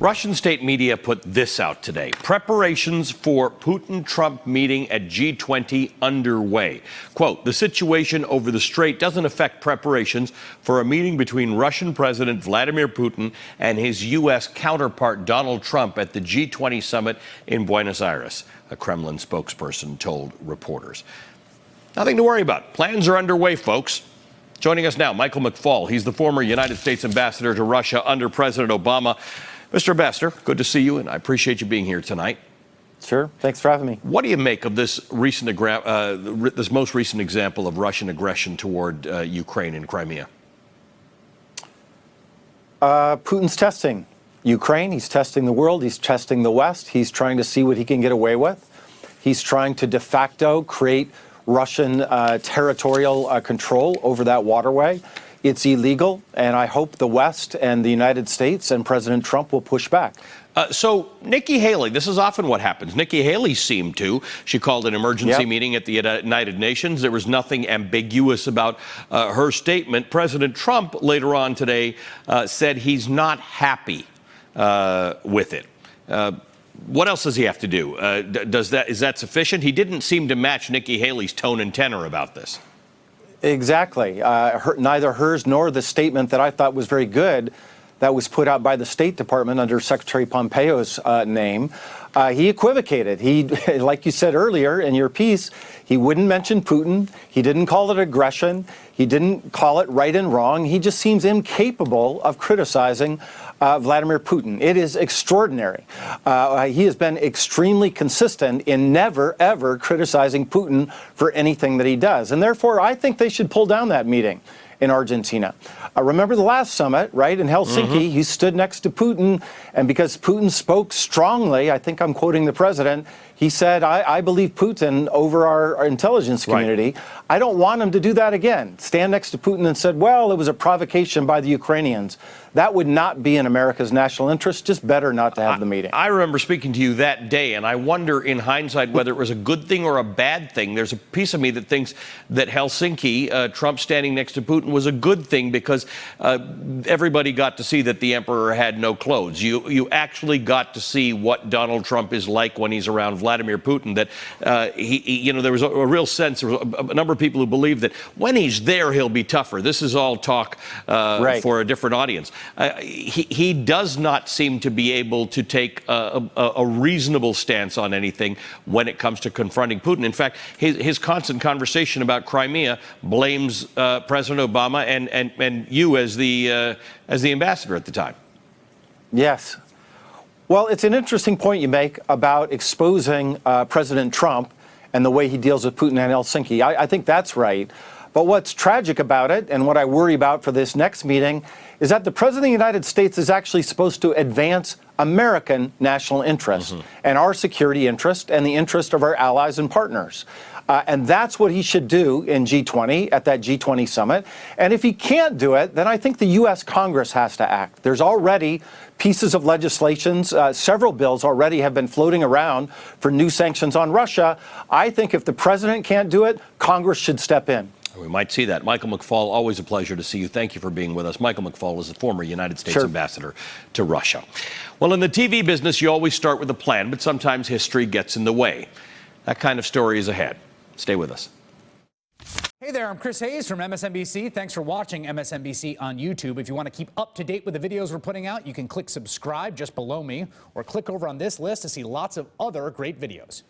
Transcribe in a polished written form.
Russian state media put this out today. Preparations for Putin-Trump meeting at G20 underway. Quote, the situation over the strait doesn't affect preparations for a meeting between Russian President Vladimir Putin and his U.S. counterpart Donald Trump at the G20 summit in Buenos Aires, a Kremlin spokesperson told reporters. Nothing to worry about. Plans are underway, folks. Joining us now, Michael McFaul. He's the former United States ambassador to Russia under President Obama. Mr. Ambassador, good to see you, and I appreciate you being here tonight. Sure. Thanks for having me. What do you make of this this most recent example of Russian aggression toward Ukraine and Crimea? Putin's testing Ukraine. He's testing the world. He's testing the West. He's trying to see what he can get away with. He's trying to de facto create Russian territorial control over that waterway. It's illegal, and I hope the West and the United States and President Trump will push back. So Nikki Haley, this is often what happens. Nikki Haley seemed to. She called an emergency meeting at the United Nations. There was nothing ambiguous about her statement. President Trump later on today said he's not happy with it. What else does he have to do? Is that sufficient? He didn't seem to match Nikki Haley's tone and tenor about this. Exactly. Neither hers nor the statement that I thought was very good that was put out by the State Department under Secretary Pompeo's name. He equivocated. He, like you said earlier in your piece, he wouldn't mention Putin. He didn't call it aggression. He didn't call it right and wrong. He just seems incapable of criticizing Vladimir Putin. It is extraordinary. He has been extremely consistent in never, ever criticizing Putin for anything that he does. And therefore, I think they should pull down that meeting in Argentina. Remember the last summit, right, in Helsinki? He stood next to Putin, and because Putin spoke strongly, I think I'm quoting the president, he said, I believe Putin over our intelligence community. Right. I don't want him to do that again. Stand next to Putin and said, well, it was a provocation by the Ukrainians. That would not be in America's national interest. Just better not to have the meeting. I remember speaking to you that day, and I wonder in hindsight whether it was a good thing or a bad thing. There's a piece of me that thinks that Helsinki, Trump standing next to Putin, was a good thing because everybody got to see that the emperor had no clothes. You actually got to see what Donald Trump is like when he's around Vladimir Putin, that there was a real sense, there was a number of people who believe that when he's there, he'll be tougher. This is all talk for a different audience. He does not seem to be able to take a reasonable stance on anything when it comes to confronting Putin. In fact, his constant conversation about Crimea blames President Obama and you as the ambassador at the time. Yes. Well, it's an interesting point you make about exposing President Trump and the way he deals with Putin and Helsinki. I think that's right. But what's tragic about it, and what I worry about for this next meeting, is that the President of the United States is actually supposed to advance American national interest and our security interest and the interest of our allies and partners. And that's what he should do in G20, at that G20 summit. And if he can't do it, then I think the U.S. Congress has to act. There's already pieces of legislations, several bills already have been floating around for new sanctions on Russia. I think if the president can't do it, Congress should step in. We might see that. Michael McFaul, always a pleasure to see you. Thank you for being with us. Michael McFaul is the former United States ambassador to Russia. Well, in the TV business, you always start with a plan, but sometimes history gets in the way. That kind of story is ahead. Stay with us. Hey there, I'm Chris Hayes from MSNBC. Thanks for watching MSNBC on YouTube. If you want to keep up to date with the videos we're putting out, you can click subscribe just below me or click over on this list to see lots of other great videos.